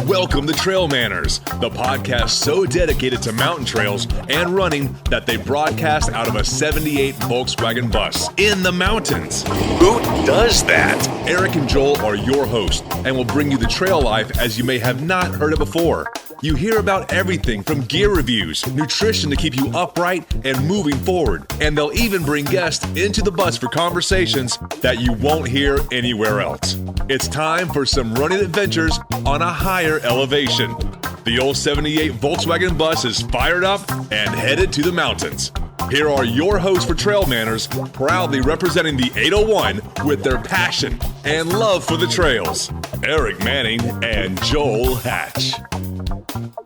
Welcome to TrailManners, the podcast so dedicated to mountain trails and running that they broadcast out of a 78 Volkswagen bus in the mountains. Who does that? Eric and Joel are your hosts and will bring you the trail life as you may have not heard it before. You hear about everything from gear reviews, nutrition to keep you upright and moving forward, and they'll even bring guests into the bus for conversations that you won't hear anywhere else. It's time for some running adventures on a higher elevation. The old 78 Volkswagen bus is fired up and headed to the mountains. Here are your hosts for TrailManners, proudly representing the 801 with their passion and love for the trails, Eric Manning and Joel Hatch.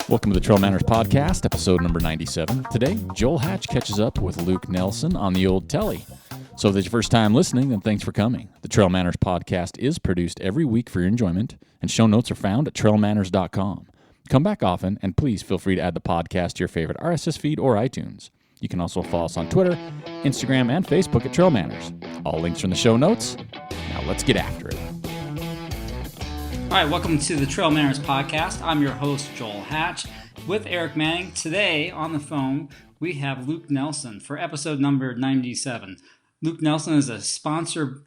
Welcome to the TrailManners podcast, episode number 97. Today, Joel Hatch catches up with Luke Nelson on the old telly. So if it's your first time listening, then thanks for coming. The TrailManners podcast is produced every week for your enjoyment, and show notes are found at trailmanners.com. Come back often, and please feel free to add the podcast to your favorite RSS feed or iTunes. You can also follow us on Twitter, Instagram, and Facebook at TrailManners. All links are in the show notes. Now let's get after it. All right, welcome to the TrailManners podcast. I'm your host, Joel Hatch, with Eric Manning. Today on the phone, we have Luke Nelson for episode number 97. Luke Nelson is a sponsored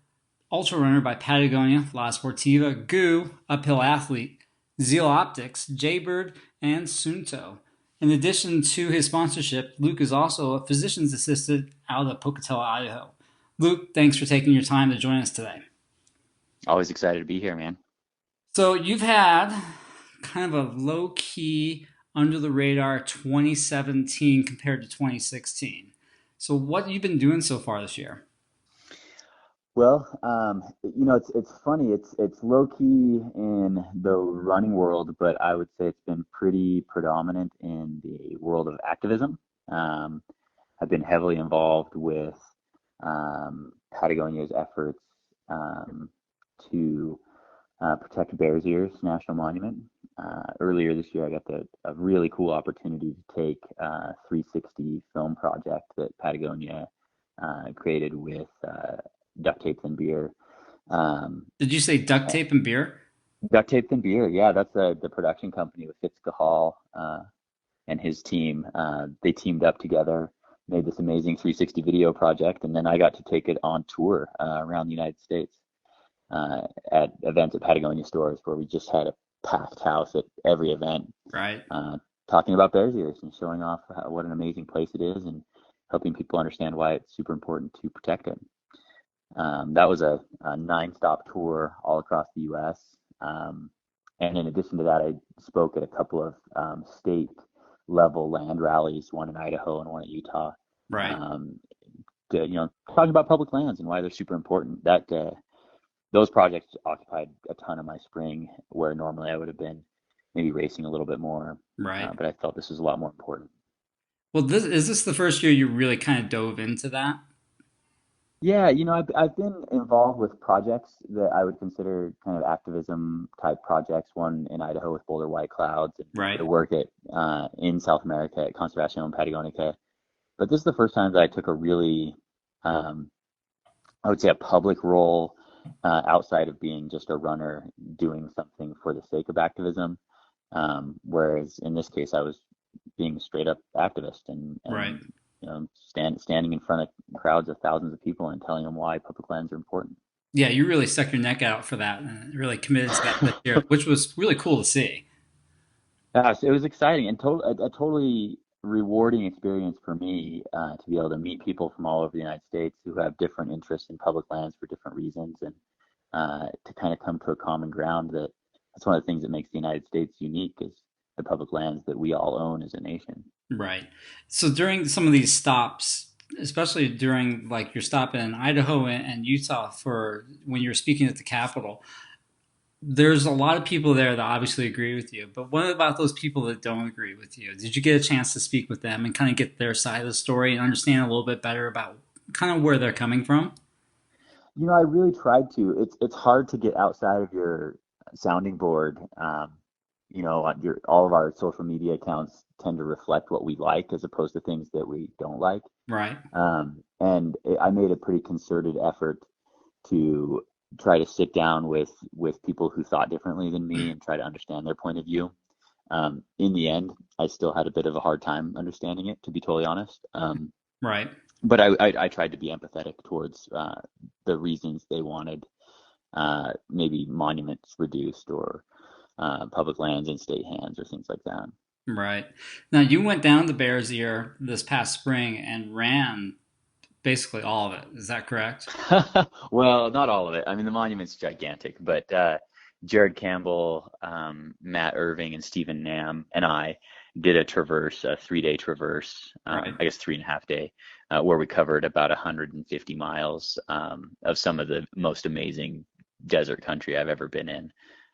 ultra runner by Patagonia, La Sportiva, GU, Uphill Athlete, Zeal Optics, Jaybird, and Sunto. In addition to his sponsorship, Luke is also a physician's assistant out of Pocatello, Idaho. Luke, thanks for taking your time to join us today. Always excited to be here, man. So you've had kind of a low-key, under-the-radar 2017 compared to 2016. So what have you been doing so far this year? Well, it's funny. It's low key in the running world, but I would say it's been pretty predominant in the world of activism. I've been heavily involved with Patagonia's efforts to protect Bears Ears National Monument. Earlier this year, I got a really cool opportunity to take a 360 film project that Patagonia created with duct tape and beer. Did you say duct tape and beer? Duct tape and beer, yeah. That's the production company with Fitz Cahal and his team. They teamed up together, made this amazing 360 video project, and then I got to take it on tour around the United States at events at Patagonia stores where we just had a packed house at every event. Right. Talking about Bears Ears and showing off what an amazing place it is and helping people understand why it's super important to protect it. That was a 9-stop tour all across the U.S. And in addition to that, I spoke at a couple of state-level land rallies, one in Idaho and one in Utah. Right. Talking about public lands and why they're super important. Those projects occupied a ton of my spring, where normally I would have been maybe racing a little bit more. Right. But I felt this was a lot more important. Well, is this the first year you really kind of dove into that? Yeah, I've been involved with projects that I would consider kind of activism type projects. One in Idaho with Boulder White Clouds, and right. The work in South America at Conservación Patagónica. But this is the first time that I took a really, I would say, a public role outside of being just a runner doing something for the sake of activism. Whereas in this case, I was being a straight up activist and right. Standing in front of crowds of thousands of people and telling them why public lands are important. Yeah, you really stuck your neck out for that and really committed to that this year, which was really cool to see. Gosh, it was exciting and a totally rewarding experience for me to be able to meet people from all over the United States who have different interests in public lands for different reasons, and to kind of come to a common ground. That's one of the things that makes the United States unique, is the public lands that we all own as a nation. Right. So during some of these stops, especially during like your stop in Idaho and Utah for when you're speaking at the Capitol, there's a lot of people there that obviously agree with you. But what about those people that don't agree with you? Did you get a chance to speak with them and kind of get their side of the story and understand a little bit better about kind of where they're coming from? I really tried to. It's hard to get outside of your sounding board. All of our social media accounts tend to reflect what we like as opposed to things that we don't like. Right. And I made a pretty concerted effort to try to sit down with people who thought differently than me and try to understand their point of view. In the end, I still had a bit of a hard time understanding it, to be totally honest. Right. But I tried to be empathetic towards the reasons they wanted maybe monuments reduced or public lands in state hands or things like that. Right. Now, you went down to Bears Ear this past spring and ran basically all of it. Is that correct? Well, not all of it. I mean, the monument's gigantic, but Jared Campbell, Matt Irving, and Stephen Nam and I did a 3-day traverse, Right. I guess 3.5 day, where we covered about 150 miles of some of the most amazing desert country I've ever been in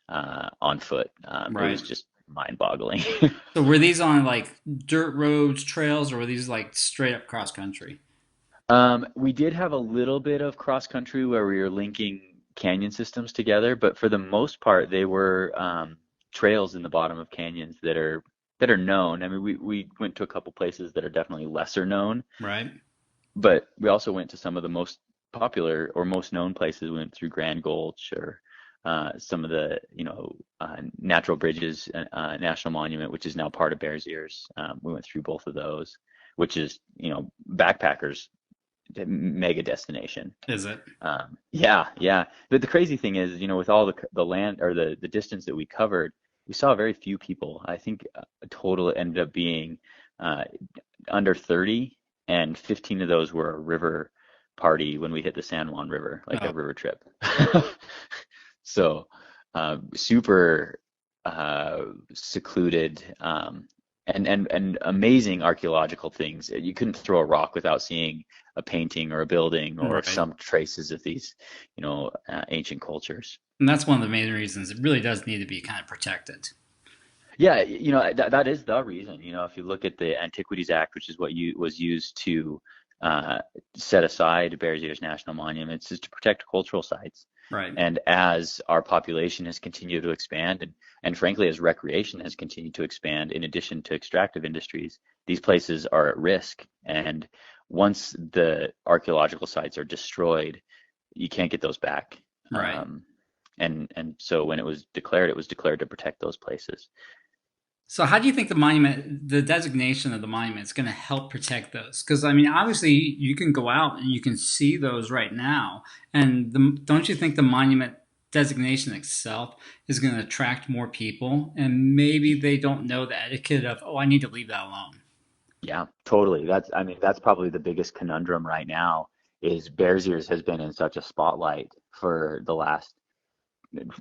on foot. Right. It was just mind-boggling. So were these on like dirt roads, trails, or were these like straight up cross country? We did have a little bit of cross country where we were linking canyon systems together, but for the most part, they were trails in the bottom of canyons that are known. I mean, we went to a couple places that are definitely lesser known, Right. but we also went to some of the most popular or most known places. We went through Grand Gulch or some of the Natural Bridges National Monument, which is now part of Bears Ears. We went through both of those, which is backpackers mega destination. Is it? Yeah. But the crazy thing is, with all the land or the distance that we covered, we saw very few people. I think a total ended up being under 30, and 15 of those were a river party when we hit the San Juan River, like a river trip. So super secluded. And amazing archaeological things. You couldn't throw a rock without seeing a painting or a building or Right. some traces of these, ancient cultures. And that's one of the main reasons it really does need to be kind of protected. Yeah, that is the reason. If you look at the Antiquities Act, which is what was used to set aside Bears Ears National Monuments, is to protect cultural sites. Right. And as our population has continued to expand, and frankly, as recreation has continued to expand, in addition to extractive industries, these places are at risk. And once the archaeological sites are destroyed, you can't get those back. Right. And so when it was declared to protect those places. So how do you think the designation of the monument is going to help protect those? Because, I mean, obviously you can go out and you can see those right now. And don't you think the monument designation itself is going to attract more people? And maybe they don't know that. It could have, I need to leave that alone. Yeah, totally. That's probably the biggest conundrum right now is Bears Ears has been in such a spotlight for the last,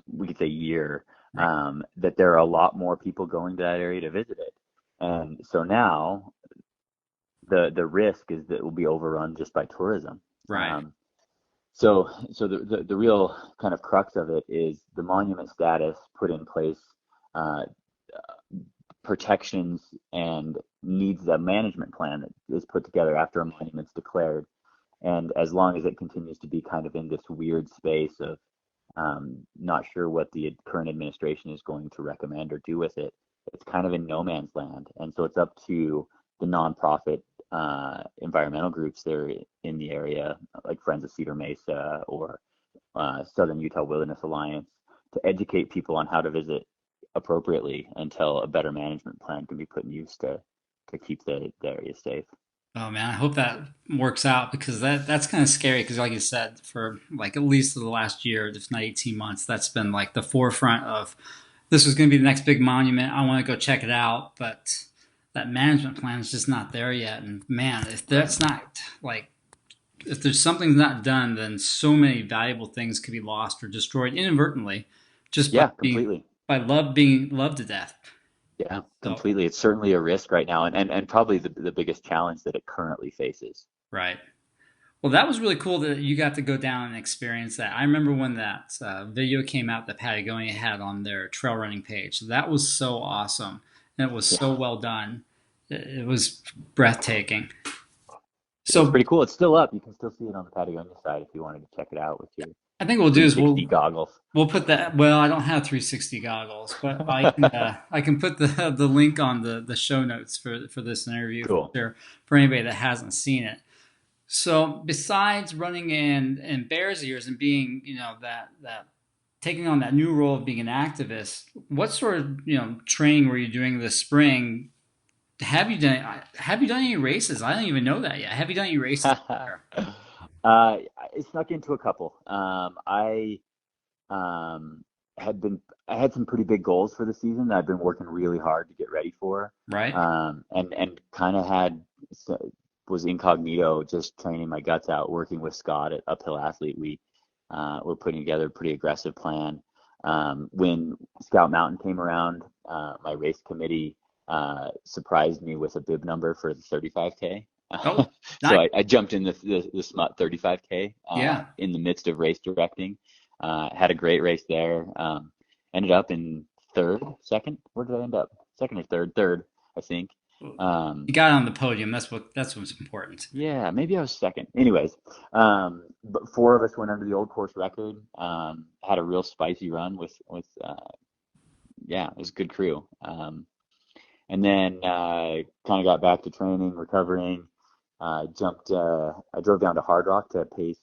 we could say, year. That there are a lot more people going to that area to visit it. And so now the risk is that it will be overrun just by tourism. Right. So the real kind of crux of it is the monument status put in place, protections and needs a management plan that is put together after a monument's declared. And as long as it continues to be kind of in this weird space of not sure what the current administration is going to recommend or do with it, it's kind of in no man's land. And so it's up to the nonprofit environmental groups there in the area, like Friends of Cedar Mesa or Southern Utah Wilderness Alliance, to educate people on how to visit appropriately until a better management plan can be put in use to keep the area safe. Oh man, I hope that works out because that's kind of scary because like you said, for like at least the last year, if not 18 months, that's been like the forefront of this was going to be the next big monument. I want to go check it out, but that management plan is just not there yet. And man, if that's not like, if there's something not done, then so many valuable things could be lost or destroyed inadvertently just completely. By being loved to death. Yeah, completely. It's certainly a risk right now, and probably the biggest challenge that it currently faces. Right. Well, that was really cool that you got to go down and experience that. I remember when that video came out that Patagonia had on their trail running page. That was so awesome, and it was so well done. It was breathtaking. So it's pretty cool. It's still up. You can still see it on the Patagonia side if you wanted to check it out with your I think what we'll do is goggles. We'll put that. Well, I don't have 360 goggles, but I can put the link on the show notes for this interview cool. for anybody that hasn't seen it. So besides running in Bears ears and being, that taking on that new role of being an activist, what sort of, training were you doing this spring? Have you done any races? I don't even know that yet. Have you done any races? I snuck into a couple. Um, had been I had some pretty big goals for the season that I've been working really hard to get ready for. Right? And kind of was incognito, just training my guts out, working with Scott at Uphill Athlete. We were putting together a pretty aggressive plan. When Scout Mountain came around, my race committee surprised me with a bib number for the 35K. Oh, So nice. I jumped in the SMUT 35K Yeah. in the midst of race directing. Had a great race there. Ended up in second. Where did I end up? Second or third? Third, I think. You got on the podium. That's what's important. Yeah, maybe I was second. Anyways, but four of us went under the old course record. Had a real spicy run yeah, it was a good crew. And then kind of got back to training, recovering. I drove down to Hardrock to pace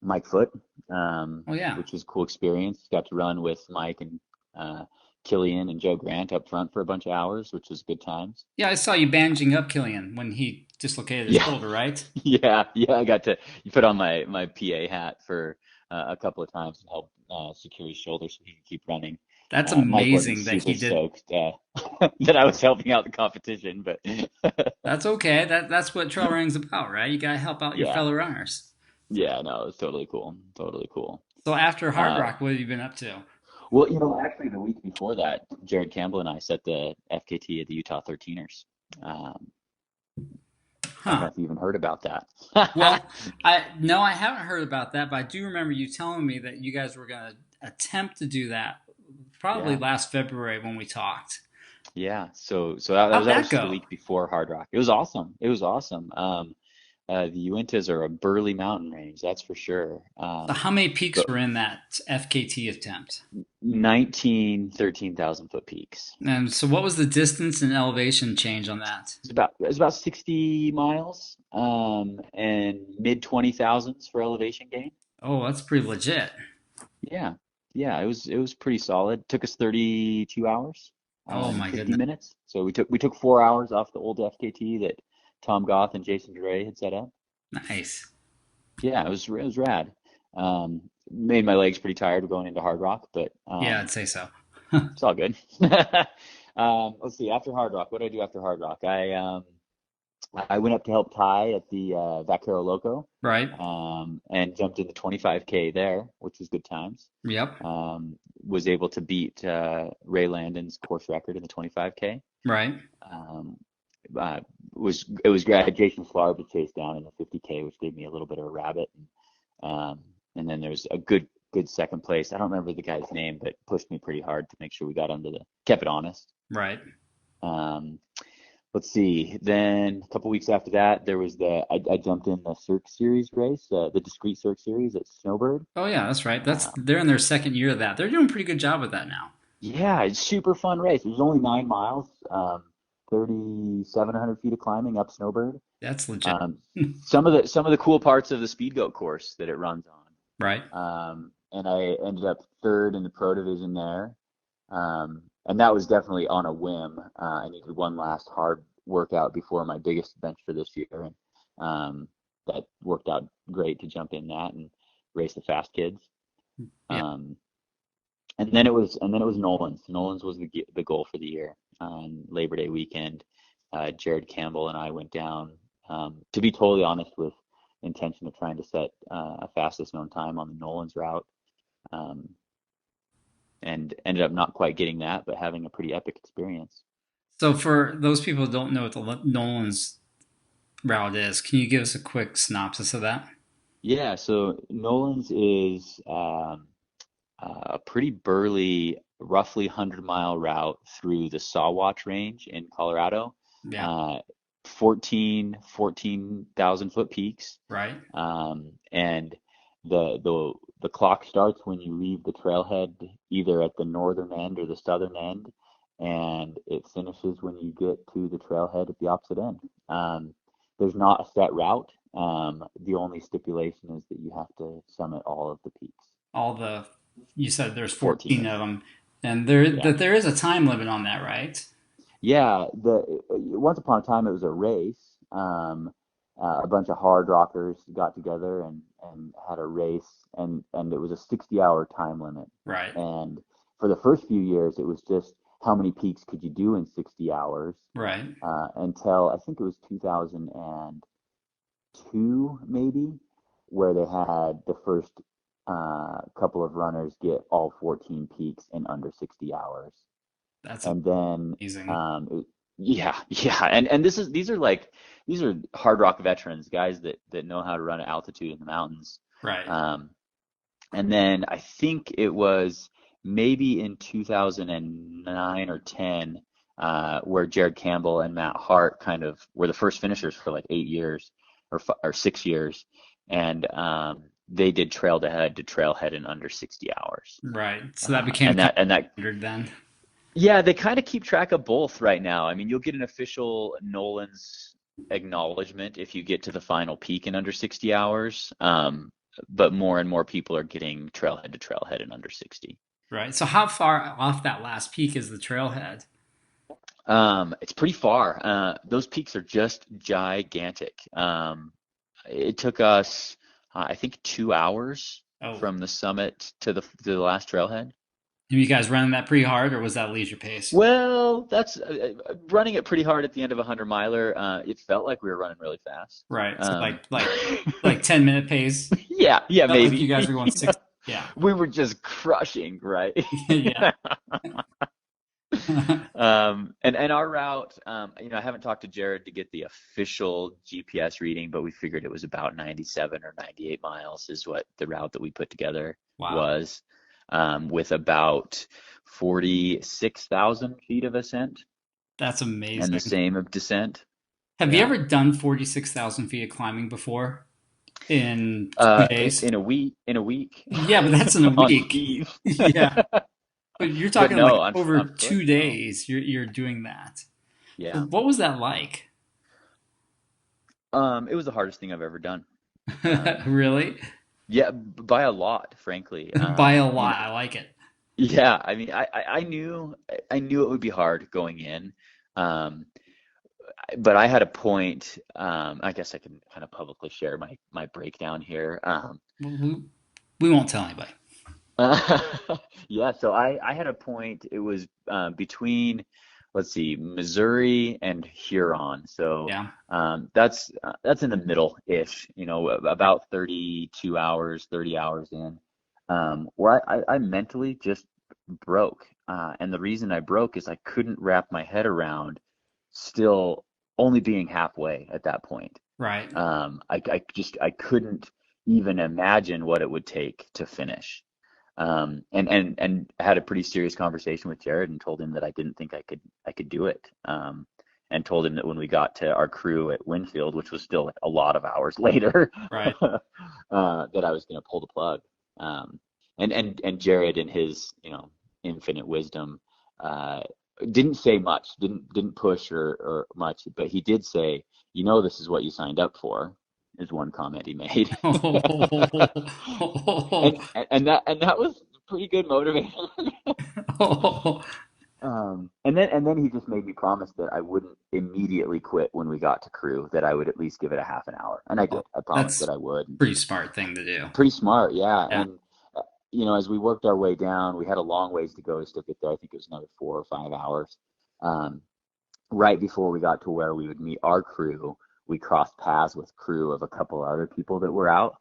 Mike Foote, Oh yeah. which was a cool experience. Got to run with Mike and Killian and Joe Grant up front for a bunch of hours, which was good times. Yeah, I saw you bandaging up Killian when he dislocated his Yeah, shoulder, right? yeah. I got to put on my PA hat for a couple of times and help secure his shoulder so he could keep running. That's Mike wasn't amazing that super he did. stoked that I was helping out the competition, but That's okay. That's what trail running's about, right? You gotta help out your yeah, fellow runners. yeah, no, it was totally cool, totally cool. So after Hard Uh, Rock, what have you been up to? well, actually, the week before that, Jared Campbell and I set the FKT at the Utah 13ers. Um, I don't know Huh. if you even heard about that. Well, I no, I haven't heard about that, but I do remember you telling me that you guys were gonna attempt to do that probably Yeah, last February when we talked. yeah. So that How'd that that was just the go? week before Hard Rock. It was awesome. It was awesome. The Uintas are a burly mountain range, that's for sure. So how many peaks But were in that FKT attempt? 13,000 foot peaks. And so what was the distance and elevation change on that? It's about 60 miles, and mid 20,000s for elevation gain. Oh, that's pretty legit. Yeah, yeah, it was pretty solid. Took us 32 hours, Oh and my 50 goodness. minutes. So we took 4 hours off the old FKT that Tom Goth and Jason Dre had set up. Nice. Yeah, it was rad. Made my legs pretty tired going into Hard Rock, but Yeah, I'd say so. it's all good. Let's see. After Hard Rock, what did I do after Hard Rock? I went up to help Ty at the Vaquero Loco, Right. and jumped in the 25K there, which was good times. Yep. Was able to beat Ray Landon's course record in the 25K. Right. Um, it was great. Jason Slarb to chase down in the 50K, which gave me a little bit of a rabbit. And then there's a good second place. I don't remember the guy's name, but pushed me pretty hard to make sure we got kept it honest. Right. Um, let's see. Then a couple weeks after that, there was I jumped in the Cirque Series race, the Discrete Cirque Series at Snowbird. Oh yeah, that's right. Uh, They're in their second year of that. They're doing a pretty good job with that now. yeah, it's super fun race. It was only 9 miles, 3,700 feet of climbing up Snowbird. That's legit. Um, some of the cool parts of the speed goat course that it runs Right. on. And I ended up third in the pro division there. And that was definitely on a whim. I needed one last hard workout before my biggest event for this year, and that worked out great to jump in that and race the fast kids. Yeah. Um, and then it was Nolans. Nolans was the goal for the year. On Labor Day weekend, Jared Campbell and I went down. To be totally honest, with intention of trying to set a fastest known time on the Nolans route. Um, and ended up not quite getting that, but having a pretty epic experience. So for those people who don't know what the Nolan's route is, can you give us a quick synopsis of that? Yeah, so Nolan's is a pretty burly, roughly 100-mile route through the Sawatch Range in Colorado. Yeah. Uh, 14,000 foot peaks. Right. And the clock starts when you leave the trailhead, either at the northern end or the southern end, and it finishes when you get to the trailhead at the opposite end. there's not a set route. The only stipulation is that you have to summit all of the peaks. You said there's 14 14 of of them. them, and Yeah. there is a time limit on that, right? Yeah, once upon a time it was a race. A bunch of hard rockers got together and had a race, and it was a 60-hour time limit. Right. And for the first few years, it was just how many peaks could you do in 60 hours, Right. until I think it was 2002, maybe, where they had the first couple of runners get all 14 peaks in under 60 hours. That's And then amazing. yeah, and these are hard rock veterans, guys that know how to run at altitude in the mountains. Right. And then I think it was maybe in 2009 or 10, where Jared Campbell and Matt Hart kind of were the first finishers for like 8 years or 6 years, and they did trailhead to trailhead in under 60 hours. Right. So that became And that standard then. Yeah, they kind of keep track of both right now. I mean, you'll get an official Nolans acknowledgement if you get to the final peak in under 60 hours. But more and more people are getting trailhead to trailhead in under 60. Right. So how far off that last peak is the trailhead? It's pretty far. Those peaks are just gigantic. It took us, I think, 2 hours Oh, from the summit to the last trailhead. have you guys running that pretty hard, or was that leisure pace? Well, that's running it pretty hard at the end of a 100-miler. It felt like we were running really fast. Right. So like 10-minute pace. Yeah, Felt maybe. like you guys were going 60. Yeah. We were just crushing, right? Yeah. And our route, I haven't talked to Jared to get the official GPS reading, but we figured it was about 97 or 98 miles is what the route that we put together Wow. was, with about 46,000 feet of ascent That's and amazing. the same of descent. Have you Yeah. ever done 46,000 feet of climbing before in 2 days? In a week. Yeah, but that's in a On week. skis. Yeah. But you're But talking no, like over on foot, 2 days you're doing that. So yeah. what was that like? It was the hardest thing I've ever done. Really? Yeah, by a lot, frankly. By a lot. I like it. Yeah, I mean, I knew it would be hard going in, but I had a point. I guess I can kind of publicly share my breakdown here. We won't tell anybody. Yeah, so I had a point. It was between, let's see, Missouri and Huron. So Yeah. that's in the middle-ish, about 32 hours, 30 hours in, where I mentally just broke. And the reason I broke is I couldn't wrap my head around still only being halfway at that point. Right. I couldn't even imagine what it would take to finish. And had a pretty serious conversation with Jared and told him that I didn't think I could do it. And told him that when we got to our crew at Winfield, which was still like a lot of hours later, Right. that I was going to pull the plug. And Jared, in his infinite wisdom, didn't say much, didn't push or much, but he did say, this is what you signed up for, is one comment he made. and that was pretty good motivator. And then he just made me promise that I wouldn't immediately quit when we got to crew, that I would at least give it a half an hour. And I did. I promised that I would. Pretty smart thing to do. Pretty smart, yeah. Yeah. And as we worked our way down, we had a long ways to go to still get there. I think it was another 4 or 5 hours. Right before we got to where we would meet our crew, we crossed paths with crew of a couple other people that were out.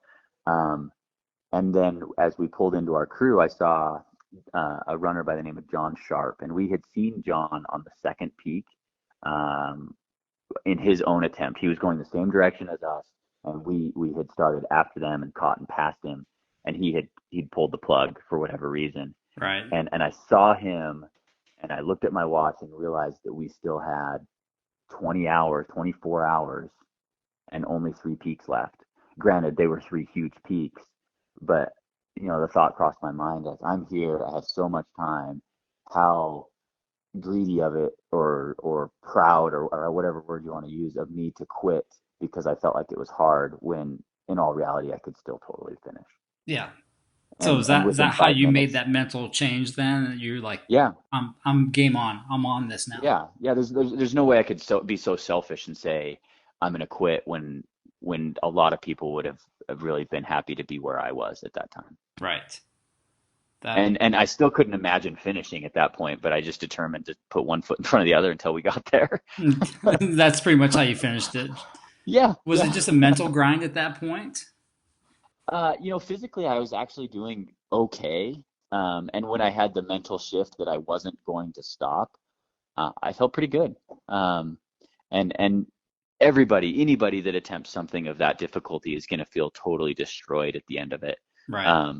And then as we pulled into our crew, I saw a runner by the name of John Sharp, and we had seen John on the second peak in his own attempt. He was going the same direction as us, and we had started after them and caught and passed him, and he'd pulled the plug for whatever reason. Right. And I saw him, and I looked at my watch and realized that we still had 24 hours, and only 3 peaks left. Granted, they were 3 huge peaks, but the thought crossed my mind as I'm here, I have so much time, how greedy of it or proud or whatever word you want to use of me to quit because I felt like it was hard when in all reality I could still totally finish. Yeah. So And is within that how five you made minutes, that mental change then? You're like, yeah, I'm game on. I'm on this now. yeah. There's no way I could be so selfish and say I'm gonna quit when a lot of people would have really been happy to be where I was at that time. Right. That And I still couldn't imagine finishing at that point, but I just determined to put one foot in front of the other until we got there. that's pretty much how you finished it. Yeah, Was it yeah. just a mental grind at that point? Physically, I was actually doing okay. And when I had the mental shift that I wasn't going to stop, I felt pretty good. Um, and anybody that attempts something of that difficulty is going to feel totally destroyed at the end of it. Right.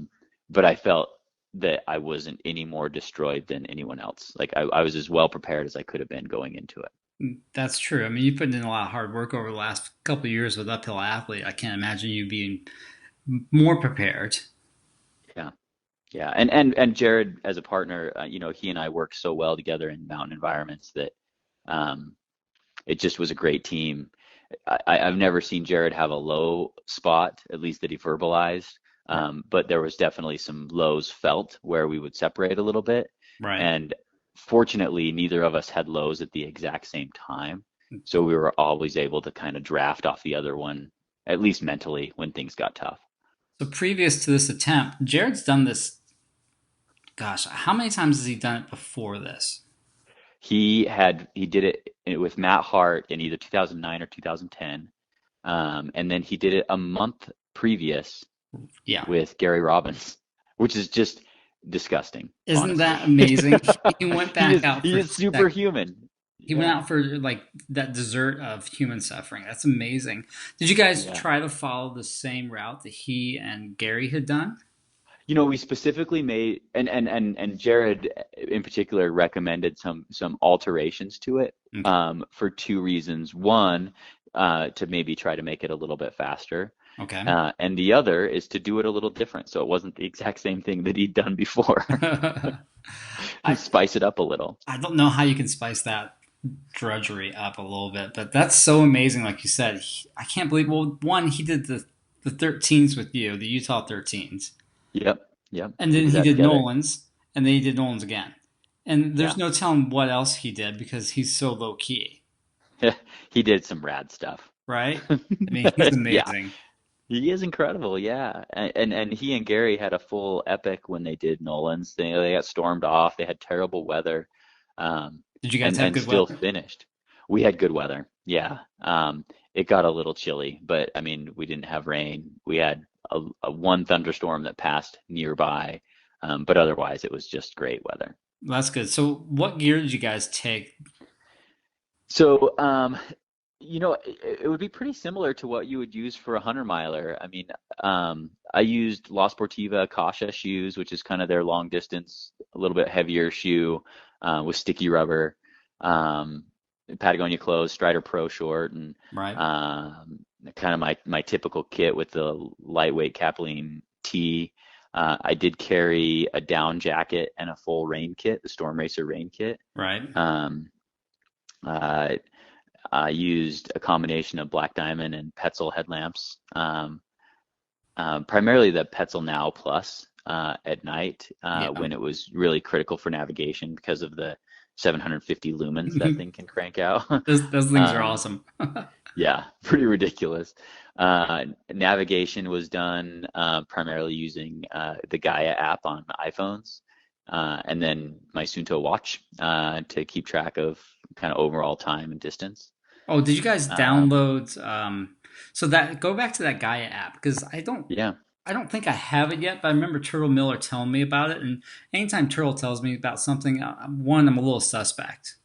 But I felt that I wasn't any more destroyed than anyone else. Like I was as well prepared as I could have been going into it. That's true. I mean, you put in a lot of hard work over the last couple of years with uphill athlete. I can't imagine you being more prepared. Yeah. Yeah, and Jared as a partner, he and I work so well together in mountain environments that um, it just was a great team. I've never seen Jared have a low spot, at least that he verbalized, but there was definitely some lows felt where we would separate a little bit. Right. And fortunately, neither of us had lows at the exact same time, so we were always able to kind of draft off the other one, at least mentally, when things got tough. So previous to this attempt, Jared's done this. Gosh, how many times has he done it before this? He did it with Matt Hart in either 2009 or 2010, and then he did it a month previous Yeah. with Gary Robbins, which is just disgusting. Isn't Honestly. that amazing? He went back out He for is superhuman. he went out for like that dessert of human suffering. That's amazing. Did you guys Yeah. try to follow the same route that he and Gary had done? We specifically made and Jared in particular recommended some alterations to it Okay. for two reasons. One, to maybe try to make it a little bit faster. Okay. And the other is to do it a little different, so it wasn't the exact same thing that he'd done before. I Spice it up a little. I don't know how you can spice that drudgery up a little bit, but that's so amazing. Like you said, I can't believe. Well, one, he did the 13s with you, the Utah 13s, Yep. and We then did he that did together. Nolans, and then he did Nolans again. And there's Yeah. no telling what else he did because he's so low key, He did some rad stuff. right? I mean, he's Yeah, amazing. he is incredible. Yeah, and he and Gary had a full epic when they did Nolan's. They got stormed off. They had terrible weather, um, Did you guys and have and good still weather? finished. We had good weather. Yeah, it got a little chilly, but I mean, we didn't have rain. We had a one thunderstorm that passed nearby, but otherwise it was just great weather. That's good. So, what gear did you guys take? So, it would be pretty similar to what you would use for a 100 miler. I mean, I used La Sportiva Kasha shoes, which is kind of their long distance, a little bit heavier shoe with sticky rubber, um, Patagonia clothes, Strider Pro short, and Right. kind of my typical kit with the lightweight Capline tee. I did carry a down jacket and a full rain kit, the Storm Racer rain kit. Right. Um, uh, I used a combination of Black Diamond and Petzl headlamps, primarily the Petzl Now Plus at night Yeah. when it was really critical for navigation because of the 750 lumens that thing can crank out. Those things are Um, awesome. yeah, pretty ridiculous. Navigation was done primarily using the Gaia app on iPhones, and then my Suunto watch to keep track of kind of overall time and distance. Oh, did you guys Um, download so that go back to that Gaia app because yeah. I don't think I have it yet, but I remember Turtle Miller telling me about it, and anytime Turtle tells me about something, one, I'm a little suspect.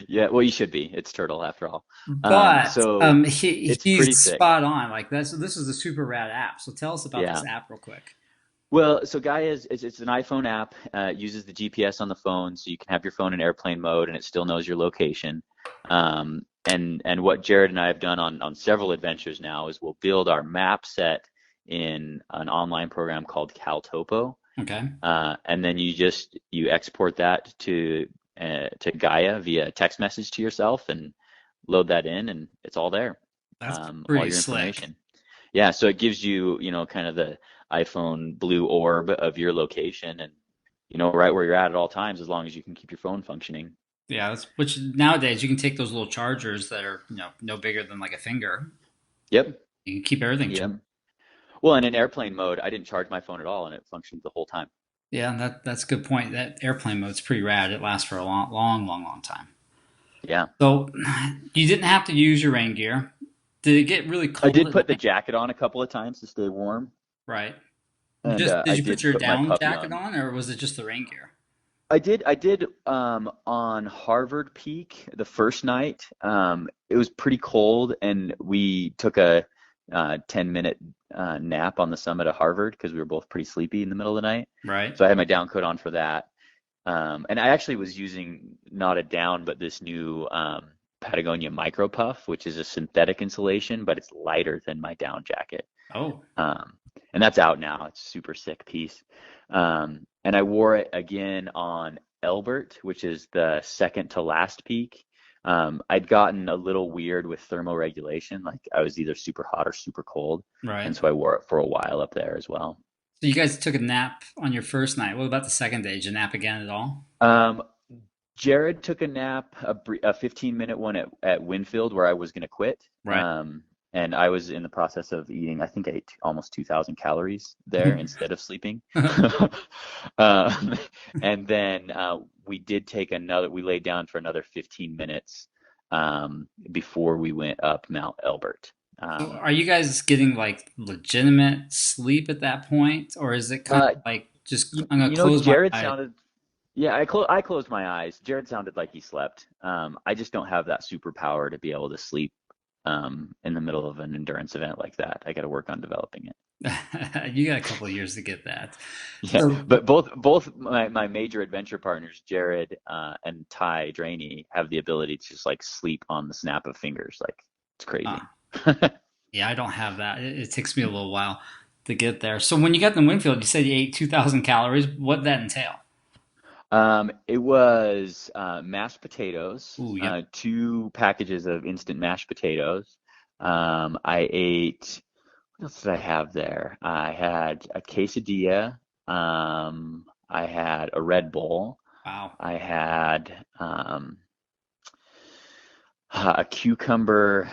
Yeah, well, you should be. It's Turtle after all. But So it's pretty he's sick. spot on. Like this is a super rad app. So tell us about Yeah. this app real quick. Well, so Gaia it's an iPhone app. It uses the GPS on the phone, so you can have your phone in airplane mode, and it still knows your location. And what Jared and I have done on several adventures now is we'll build our map set in an online program called CalTopo, Okay. and then you export that to Gaia via text message to yourself, and load that in, and it's all there. That's All pretty your slick. information. Yeah, so it gives you, kind of the iPhone blue orb of your location, and right where you're at all times, as long as you can keep your phone functioning. Yeah, which nowadays you can take those little chargers that are no bigger than like a finger. Yep. You can keep everything. Yep. Well, and in airplane mode, I didn't charge my phone at all, and it functioned the whole time. Yeah, that's a good point. That airplane mode's pretty rad. It lasts for a long time. Yeah. So you didn't have to use your rain gear. Did it get really I cold did at put the night? jacket on a couple of times to stay warm, Right. and Just did I you put did your put my down puppy jacket on. on, or was it just the rain gear? I did on Harvard Peak the first night. It was pretty cold, and we took a 10-minute nap on the summit of Harvard because we were both pretty sleepy in the middle of the night. Right. So I had my down coat on for that. And I actually was using not a down, but this new Patagonia Micro Puff, which is a synthetic insulation, but it's lighter than my down jacket. Oh, And that's out now. It's a super sick piece. And I wore it again on Elbert, which is the second to last peak. I'd gotten a little weird with thermoregulation, like I was either super hot or super cold, and right. so I wore it for a while up there as well. So you guys took a nap on your first night. What about the second day? Did you nap again at all? Um, Jared took a nap, a 15-minute one at Winfield where I was going to quit. Right. And I was in the process of eating, I think I ate almost 2,000 calories there instead of sleeping. Um, and then we did take we laid down for another 15 minutes before we went up Mount Elbert. So are you guys getting like legitimate sleep at that point, or is it kind Uh, of like just I'm gonna close my Jared eyes? sounded, yeah, I closed my eyes. Jared sounded like he slept. I just don't have that superpower to be able to sleep in the middle of an endurance event like that. I got to work on developing it. You got a couple of years to get that. Yeah, So but both my major adventure partners, Jared and Ty Draney, have the ability to just like sleep on the snap of fingers. Like it's crazy. yeah, I don't have that. It takes me a little while to get there. So when you got in Winfield, you said you ate 2,000 calories. What did that entail? It was mashed potatoes, Ooh, yep. 2 packages of instant mashed potatoes. I ate, what else did I have there? I had a quesadilla. I had a Red Bull. Wow. I had a cucumber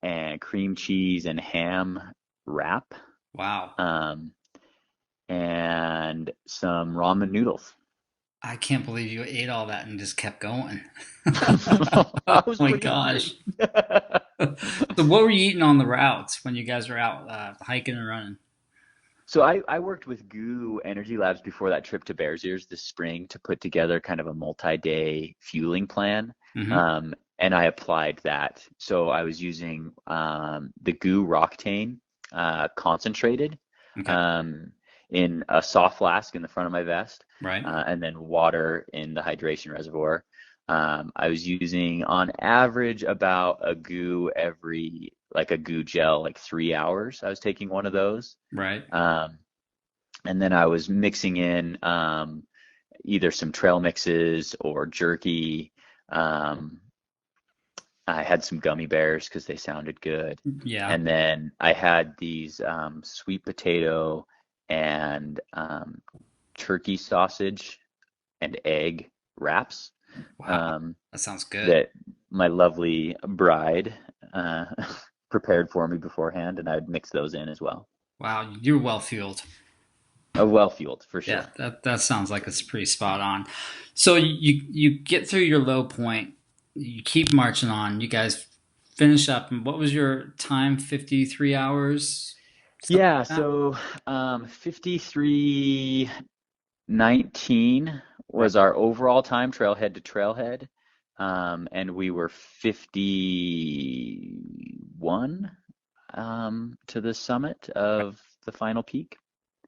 and cream cheese and ham wrap, Wow. um, and some ramen noodles. I can't believe you ate all that and just kept going. I Oh was my pretty gosh. hungry. So what were you eating on the routes when you guys were out hiking and running? So I worked with Goo Energy Labs before that trip to Bears Ears this spring to put together kind of a multi-day fueling plan. Hmm. And I applied that. So I was using the Goo Roctane concentrated Okay. um, in a soft flask in the front of my vest, Right. and then water in the hydration reservoir. I was using on average about a goo gel, like 3 hours. I was taking one of those. Right. Um, and then I was mixing in either some trail mixes or jerky. Um, I had some gummy bears because they sounded good. Yeah. And then I had these sweet potato and turkey sausage and egg wraps Wow. um, That sounds good. that my lovely bride uh, prepared for me beforehand, and I'd mix those in as well. Wow. You're well fueled. Well fueled for Yeah. sure. That sounds like it's pretty spot on. So you get through your low point. You keep marching on. You guys finish up. And what was your time? 53 hours? Something Yeah, like that? so 53:19 Right. was our overall time, trailhead to trailhead. And we were 51 to the summit of the final peak.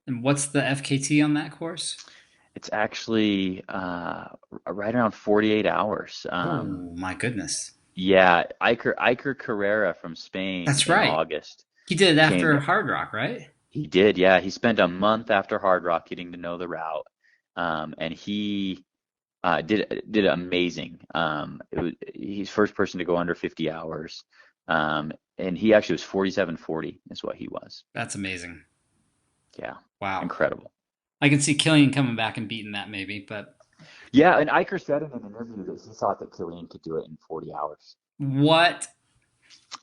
And what's the FKT on that course? It's actually right around 48 hours. Oh my goodness. Yeah, Iker Carrera from Spain That's in right. August He did it came. after Hard Rock, right? He did, yeah. He spent a month after Hardrock getting to know the route, and he Did amazing. He's first person to go under 50 hours. And he actually was 47:40 is what he was. That's amazing. Yeah. Wow. Incredible. I can see Killian coming back and beating that maybe, but Yeah, and Iker said in an interview that he thought that Killian could do it in 40 hours. what?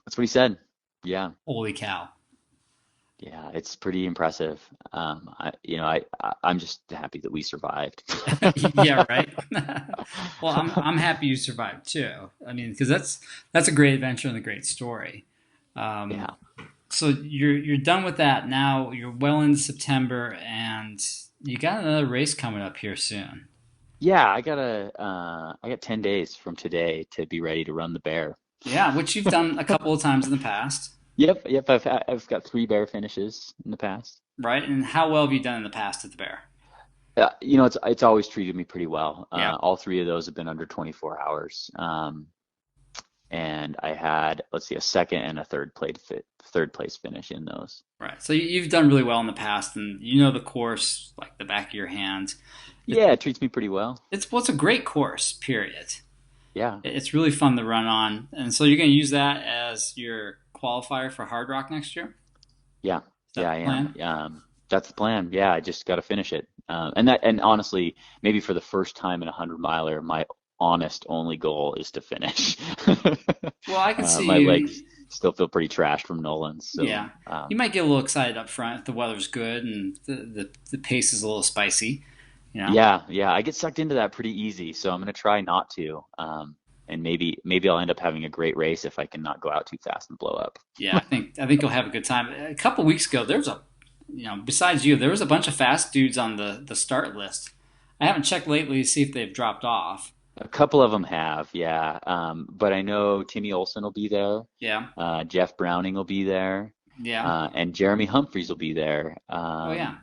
That's what he said. Yeah. Holy cow. Yeah, it's pretty impressive. I'm just happy that we survived. Yeah, right. Well, I'm happy you survived too. I mean, because that's a great adventure and a great story. Yeah. So you're done with that now. You're well into September, and you got another race coming up here soon. Yeah, I got 10 days from today to be ready to run the bear. Yeah, which you've done a couple of times in the past, Yep. I've got 3 bear finishes in the past. right? And how well have you done in the past at the Bear? It's always treated me pretty well. Yeah. All 3 of those have been under 24 hours. And I had, let's see, a second and a third place finish in those. Right. So you've done really well in the past, and you know the course like the back of your hand. Yeah, it treats me pretty well. It's a great course, period. Yeah. It's really fun to run on. And so you're going to use that as your qualifier for Hardrock next year? Yeah. Is that Yeah, the I plan? am. That's the plan. Yeah, I just got to finish it. And honestly, maybe for the first time in a 100-miler, my honest only goal is to finish. Well, I can see My you. legs still feel pretty trashed from Nolans. So, Yeah. You might get a little excited up front if the weather's good and the pace is a little spicy, you know? yeah, I get sucked into that pretty easy. So I'm going to try not to. And maybe I'll end up having a great race if I can not go out too fast and blow up. Yeah, I think you'll have a good time. A couple weeks ago, there was besides you, there was a bunch of fast dudes on the start list. I haven't checked lately to see if they've dropped off. A couple of them have, yeah. But I know Timmy Olsen will be there. Yeah. Jeff Browning will be there. Yeah. And Jeremy Humphreys will be there. Oh yeah.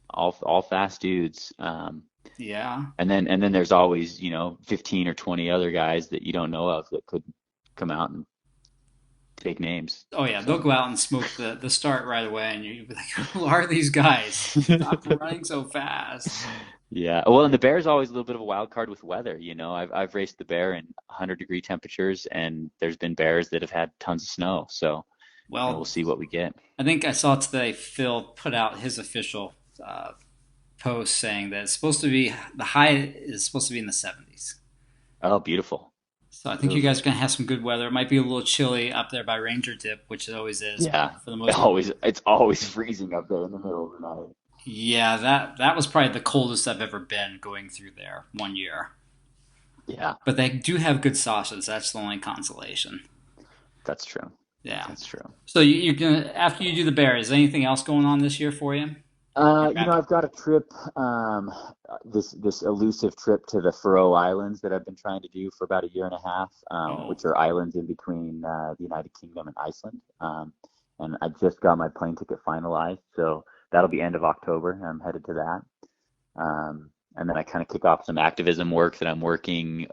All fast dudes. Yeah. And then there's always, 15 or 20 other guys that you don't know of that could come out and take names. Oh yeah, they'll go out and smoke the start right away, and you'll be like, "Who are these guys? Stop running so fast!" Yeah. Well, and the Bear's always a little bit of a wild card with weather. I've raced the Bear in 100-degree temperatures, and there's been bears that have had tons of snow. So Well, we'll see what we get. I think I saw today Phil put out his official post saying that the high is supposed to be in the 70s. Oh, beautiful. So I think you guys are going to have some good weather. It might be a little chilly up there by Ranger Dip, which it always is. Yeah. For the most part. It's always freezing up there in the middle of the night. Yeah, that was probably the coldest I've ever been going through there one year. Yeah, But they do have good sauces. That's the only consolation. that's true. Yeah. That's true. So you're gonna after you do the Bear, is anything else going on this year for you? I've got a trip, this elusive trip to the Faroe Islands that I've been trying to do for about a year and a half, which are islands in between the United Kingdom and Iceland. And I just got my plane ticket finalized, so that'll be end of October. I'm headed to that. And then I kind of kick off some activism work that I'm working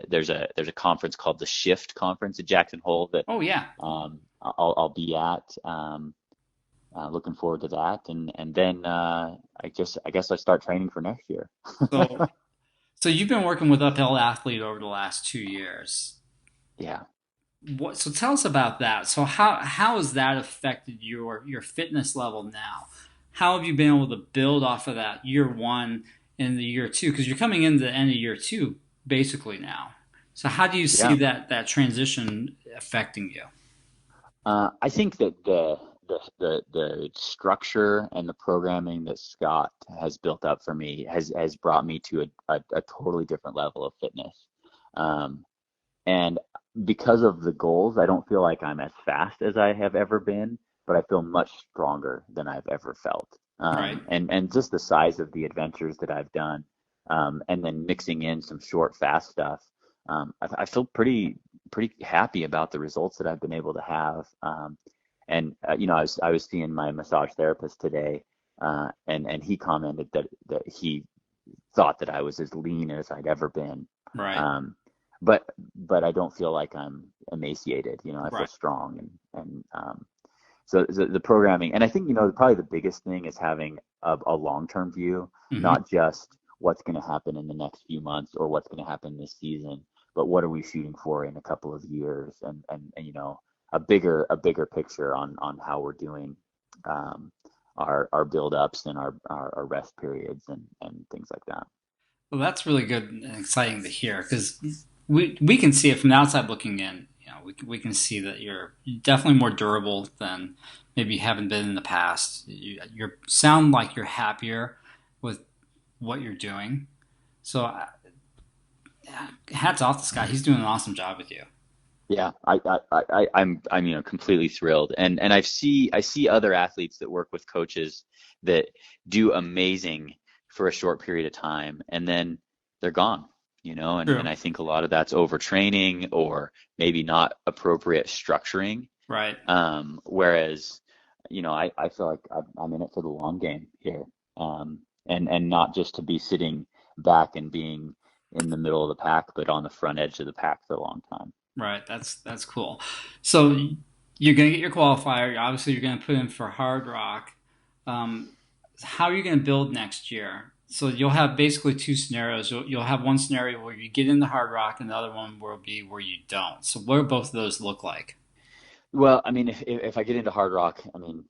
there's a conference called the Shift Conference at Jackson Hole that Oh yeah. I'll be at. Looking forward to that, and then I guess I start training for next year. So you've been working with Uphill Athlete over the last 2 years. Yeah. So tell us about that. So how has that affected your fitness level now? How have you been able to build off of that year one in the year two? Because you're coming into the end of year two basically now. So how do you see that transition affecting you? I think that the structure and the programming that Scott has built up for me has brought me to a totally different level of fitness. And because of the goals, I don't feel like I'm as fast as I have ever been, but I feel much stronger than I've ever felt. Right. And just the size of the adventures that I've done, and then mixing in some short, fast stuff, I feel pretty happy about the results that I've been able to have. And I was seeing my massage therapist today, and he commented that he thought that I was as lean as I'd ever been. Right. But I don't feel like I'm emaciated. I feel strong, and so the programming, and I think probably the biggest thing is having a long-term view, Mm-hmm. not just what's going to happen in the next few months or what's going to happen this season, but what are we shooting for in a couple of years, and a bigger picture on how we're doing our build ups and our rest periods and things like that. Well, that's really good and exciting to hear, because we can see it from the outside looking in. We can see that you're definitely more durable than maybe you haven't been in the past. You sound like you're happier with what you're doing. So hats off to Scott. He's doing an awesome job with you. Yeah, I'm completely thrilled, and I see other athletes that work with coaches that do amazing for a short period of time, and then they're gone, and I think a lot of that's overtraining or maybe not appropriate structuring. Right. Whereas, I feel like I'm in it for the long game here, and not just to be sitting back and being in the middle of the pack, but on the front edge of the pack for a long time. Right. That's cool. So you're going to get your qualifier. Obviously, you're going to put in for Hardrock. How are you going to build next year? So you'll have basically two scenarios. You'll have one scenario where you get into Hardrock, and the other one will be where you don't. So what do both of those look like? Well, I mean, if I get into Hardrock, I mean,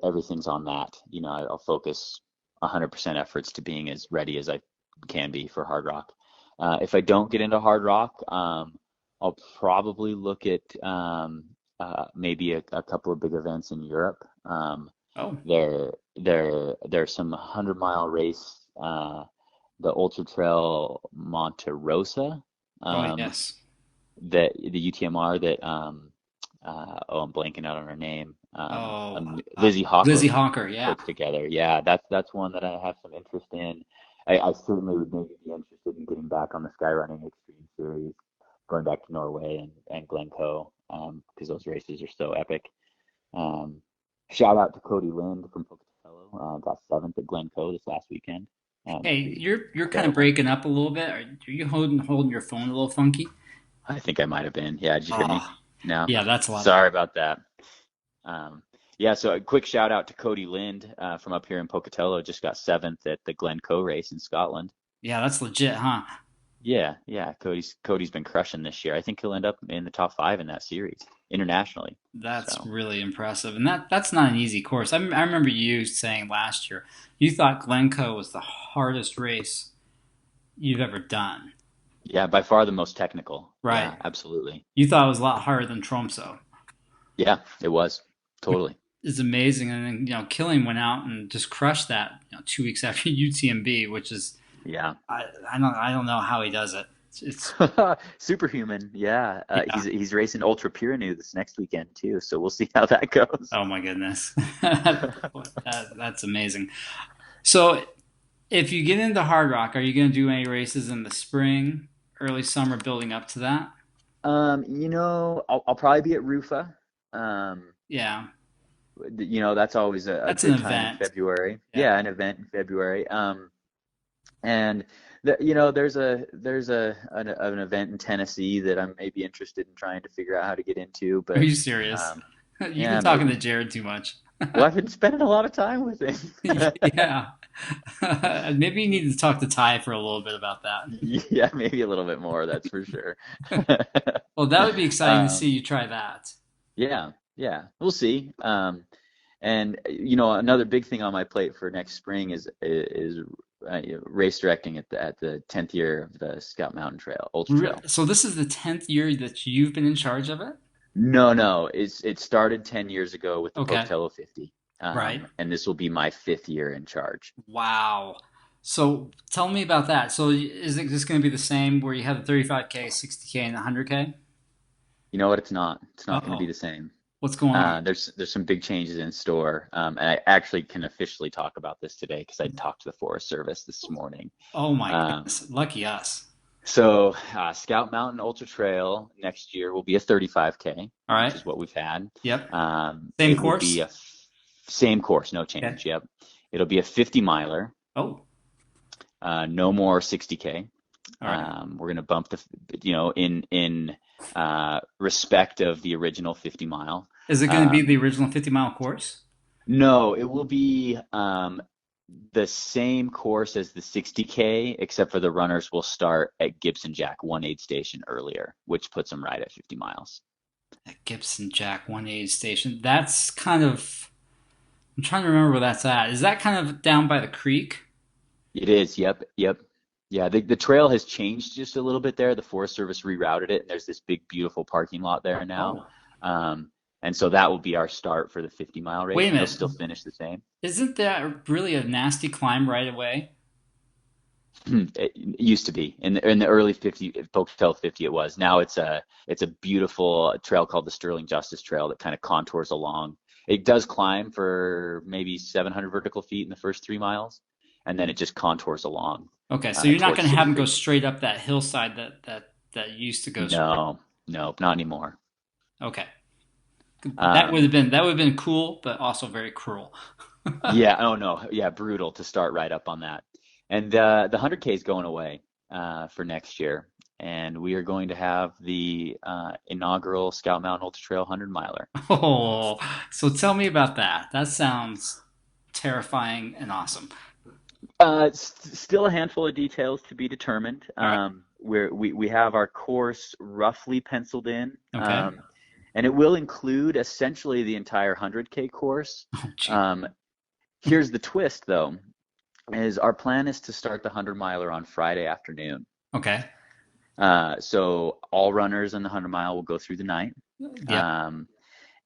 everything's on that. I'll focus 100% efforts to being as ready as I can be for Hardrock. If I don't get into Hardrock, I'll probably look at maybe a couple of big events in Europe. There's some 100-mile race, the Ultra Trail Monte Rosa. Yes. That the UTMR that I'm blanking out on her name. Lizzie Hawker. Lizzie Hawker, yeah. Put together, yeah. That's one that I have some interest in. I certainly would maybe be interested in getting back on the Skyrunning Extreme Series, going back to Norway and Glencoe, because those races are so epic. Shout out to Cody Lind from Pocatello, got 7th at Glencoe this last weekend. Hey, you're kind of breaking up a little bit. Are you holding your phone a little funky? I think I might have been. Yeah, did you hear me? No. Yeah, that's a lot. Sorry about that. Yeah, so a quick shout out to Cody Lind from up here in Pocatello. Just got 7th at the Glencoe race in Scotland. Yeah, that's legit, huh? Yeah. Cody's been crushing this year. I think he'll end up in the top 5 in that series internationally. That's really impressive, and that's not an easy course. I remember you saying last year you thought Glencoe was the hardest race you've ever done. Yeah, by far the most technical. Right. Yeah, absolutely. You thought it was a lot harder than Tromsø. Yeah, it was. Totally. It's amazing. And then, Killian went out and just crushed that 2 weeks after UTMB, which is, I don't know how he does it. It's superhuman. Yeah. He's racing Ultra Pyrenees this next weekend too. So we'll see how that goes. Oh my goodness. That's amazing. So if you get into Hardrock, are you going to do any races in the spring, early summer, building up to that? I'll probably be at Rufa. Yeah. That's always that's an event event in February. Yeah, an event in February. And there's an event in Tennessee that I'm maybe interested in trying to figure out how to get into. But are you serious? You've been talking to Jared too much. Well, I've been spending a lot of time with him. Yeah. Maybe you need to talk to Ty for a little bit about that. Yeah, maybe a little bit more, that's for sure. Well, that would be exciting to see you try that. Yeah, we'll see. And another big thing on my plate for next spring is race directing at the 10th year of the Scout Mountain Trail Ultra Trail. So this is the 10th year that you've been in charge of it? No. It started 10 years ago with the Pocatello 50. Right. And this will be my 5th year in charge. Wow. So tell me about that. So is it just going to be the same where you have the 35K, 60K, and the 100K? You know what? It's not. It's not going to be the same. What's going on? There's some big changes in store. And I actually can officially talk about this today because I talked to the Forest Service this morning. Oh, my goodness. Lucky us. So Scout Mountain Ultra Trail next year will be a 35K. All right. Which is what we've had. Yep. Same course? Same course, no change. Okay. Yep. It'll be a 50 miler. Oh. No more 60K. All right. We're going to bump in respect of the original 50 mile. Is it going to be the original 50-mile course? No, it will be the same course as the 60K, except for the runners will start at Gibson Jack 1 aid station earlier, which puts them right at 50 miles. At Gibson Jack 1 aid station. That's kind of, I'm trying to remember where that's at. Is that kind of down by the creek? It is. Yep. Yep. Yeah. The trail has changed just a little bit there. The Forest Service rerouted it, and there's this big, beautiful parking lot there now. And so that will be our start for the 50-mile race. Wait a minute. They'll still finish the same. Isn't that really a nasty climb right away? It used to be in the early 50, Pocatello 50 it was. Now it's a beautiful trail called the Sterling Justice Trail that kind of contours along. It does climb for maybe 700 vertical feet in the first 3 miles, and then it just contours along. Okay, so you're not going to have them go Creek. straight up that hillside that used to go straight. No, not anymore. Okay. That would have been cool, but also very cruel. Yeah, oh no, yeah, brutal to start right up on that. And the 100K is going away for next year, and we are going to have the inaugural Scout Mountain Ultra Trail 100-miler. Oh, so tell me about that. That sounds terrifying and awesome. Still a handful of details to be determined. All right. We have our course roughly penciled in. Okay. And it will include essentially the entire 100K course. Oh, gee. Here's the twist, though, is our plan is to start the 100-miler on Friday afternoon. Okay. So all runners in the 100-mile will go through the night. Yep.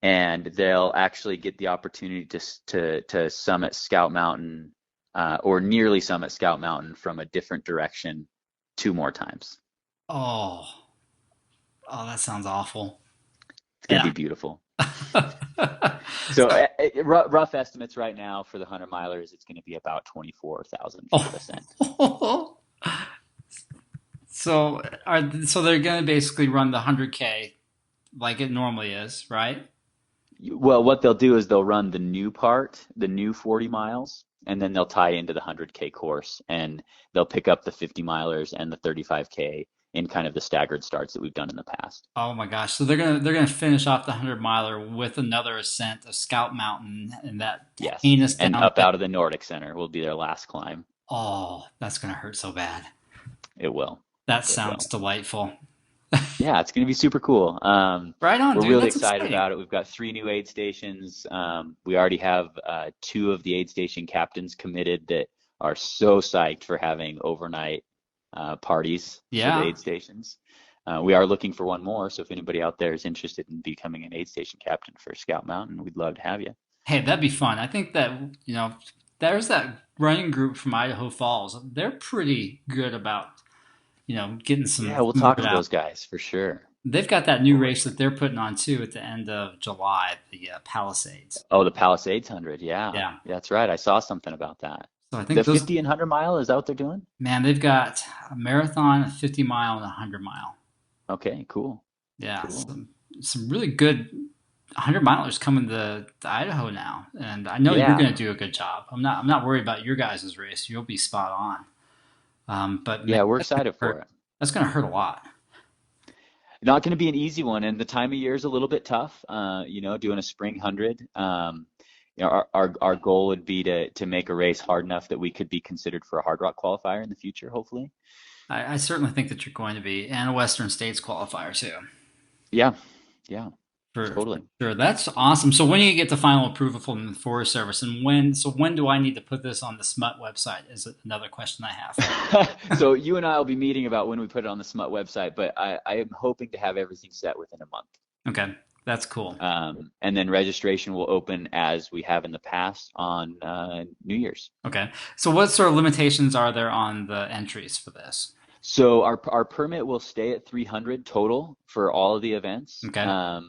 And they'll actually get the opportunity to summit Scout Mountain or nearly summit Scout Mountain from a different direction 2 more times. Oh, that sounds awful. It's going to be beautiful. So rough estimates right now for the 100-milers, it's going to be about 24,000 feet of ascent. So they're going to basically run the 100K like it normally is, right? Well, what they'll do is they'll run the new part, the new 40 miles, and then they'll tie into the 100K course, and they'll pick up the 50-milers and the 35K in kind of the staggered starts that we've done in the past. Oh my gosh! So they're gonna finish off the 100-miler with another ascent of Scout Mountain and that Yes, heinous and down. up out of the Nordic Center will be their last climb. Oh, that's gonna hurt so bad. It will. That sounds delightful. Yeah, it's going to be super cool. Right on, We're dude. really That's excited exciting. about it. We've got 3 new aid stations. We already have 2 of the aid station captains committed that are so psyched for having overnight parties for Yeah. the aid stations. We are looking for one more, so if anybody out there is interested in becoming an aid station captain for Scout Mountain, we'd love to have you. Hey, that'd be fun. I think that there's that running group from Idaho Falls. They're pretty good about getting some. Yeah, we'll talk to out. those guys for sure. They've got that new race that they're putting on too at the end of July, the Palisades. Oh, the Palisades 100, yeah. Yeah. That's right. I saw something about that. So I think The those 50 and 100 mile, is that what they're doing? man, they've got a marathon, a 50-mile, and a 100-mile. Okay, cool. Yeah, Cool. some really good 100-milers coming to Idaho now, and I know Yeah. you're going to do a good job. I'm not worried about your guys' race. You'll be spot on. But Yeah, man, we're excited for it. that's going to hurt a lot. Not going to be an easy one, and the time of year is a little bit tough. Doing a spring 100. Our goal would be to make a race hard enough that we could be considered for a Hardrock qualifier in the future, hopefully. I certainly think that you're going to be, and a Western States qualifier too. Yeah, For totally. sure, that's awesome. So when do you get the final approval from the Forest Service, and when do I need to put this on the SMUT website? Is another question I have. So you and I will be meeting about when we put it on the SMUT website, but I am hoping to have everything set within a month. Okay, that's cool. And then registration will open as we have in the past on New Year's. Okay, so what sort of limitations are there on the entries for this? So our permit will stay at 300 total for all of the events. Okay.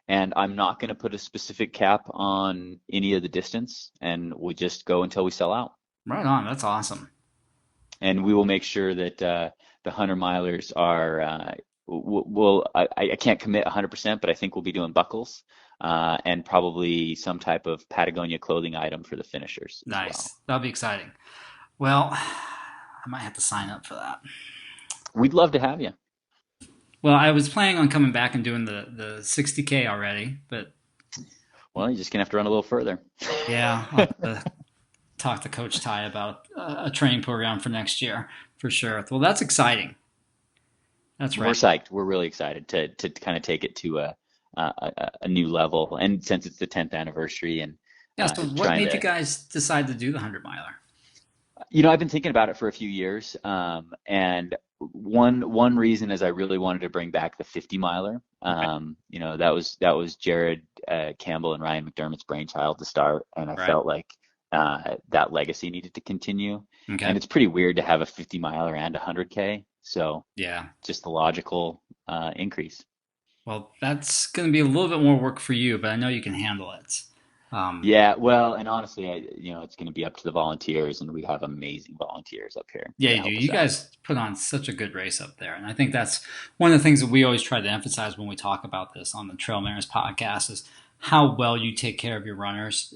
And I'm not going to put a specific cap on any of the distance, and we just go until we sell out. Right on. That's awesome. And we will make sure that the 100-milers are, I can't commit 100%, but I think we'll be doing buckles and probably some type of Patagonia clothing item for the finishers. Nice. That'll be exciting. Well, I might have to sign up for that. We'd love to have you. Well, I was planning on coming back and doing the 60K already, but Well, you're just going to have to run a little further. yeah, I'll have to talk to Coach Ty about a training program for next year for sure. Well, that's exciting. That's right. We're psyched. We're really excited to kind of take it to a new level. And since it's the 10th anniversary, and yeah. So what made you guys decide to do the 100-miler? I've been thinking about it for a few years, and one reason is I really wanted to bring back the 50-miler. That was Jared Campbell and Ryan McDermott's brainchild to start, and I felt like that legacy needed to continue. Okay. And it's pretty weird to have a 50-miler and a 100K, so yeah, just the logical increase. Well, that's going to be a little bit more work for you, but I know you can handle it. Yeah, well, and honestly, it's going to be up to the volunteers, and we have amazing volunteers up here. Yeah, you do. You guys put on such a good race up there, and I think that's one of the things that we always try to emphasize when we talk about this on the TrailManners podcast is how well you take care of your runners.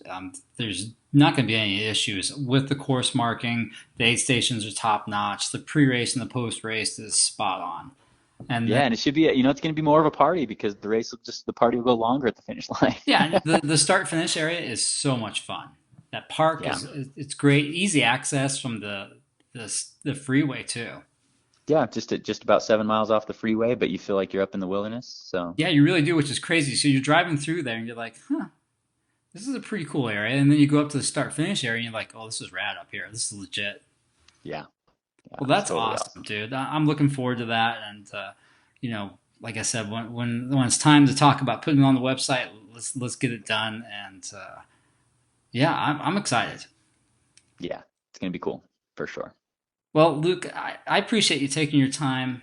There's not going to be any issues with the course marking. The aid stations are top notch. The pre-race and the post-race is spot on. And it should be, it's going to be more of a party because the party will go longer at the finish line. Yeah, the start finish area is so much fun. That park it's great, easy access from the freeway too. Yeah, just about 7 miles off the freeway, but you feel like you're up in the wilderness. So yeah, you really do, which is crazy. So you're driving through there and you're like, this is a pretty cool area. And then you go up to the start finish area and you're like, oh, this is rad up here. This is legit. Yeah. Well, that's totally awesome, dude. I'm looking forward to that. And, like I said, when it's time to talk about putting it on the website, let's get it done. And, I'm excited. Yeah, it's going to be cool for sure. Well, Luke, I appreciate you taking your time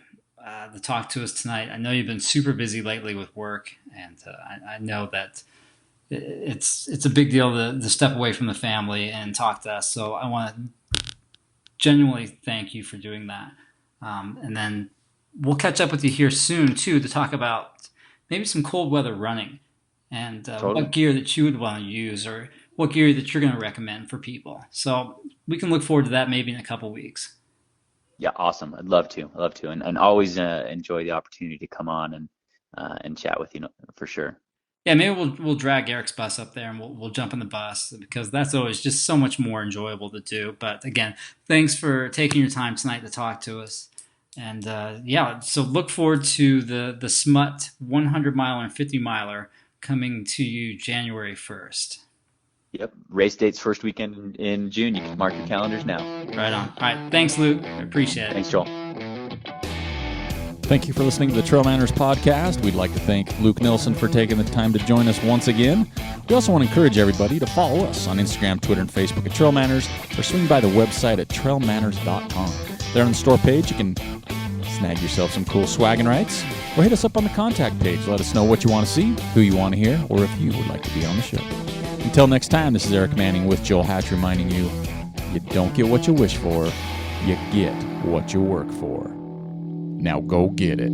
to talk to us tonight. I know you've been super busy lately with work, and I know that it's a big deal to step away from the family and talk to us. So I want to genuinely thank you for doing that. And then we'll catch up with you here soon, too, to talk about maybe some cold weather running and what gear that you would want to use or what gear that you're going to recommend for people. So we can look forward to that maybe in a couple weeks. Yeah, awesome. I'd love to. And always enjoy the opportunity to come on and chat with you for sure. Yeah, maybe we'll drag Eric's bus up there and we'll jump in the bus because that's always just so much more enjoyable to do. But again, thanks for taking your time tonight to talk to us. And so look forward to the SMUT 100-miler and 50-miler coming to you January 1st. Yep, race dates first weekend in June. You can mark your calendars now. Right on. All right, thanks, Luke. I appreciate it. Thanks, Joel. Thank you for listening to the TrailManners podcast. We'd like to thank Luke Nelson for taking the time to join us once again. We also want to encourage everybody to follow us on Instagram, Twitter, and Facebook at TrailManners, or swing by the website at trailmanners.com. There on the store page, you can snag yourself some cool swag and rights, or hit us up on the contact page. Let us know what you want to see, who you want to hear, or if you would like to be on the show. Until next time, this is Eric Manning with Joel Hatch reminding you, you don't get what you wish for, you get what you work for. Now go get it.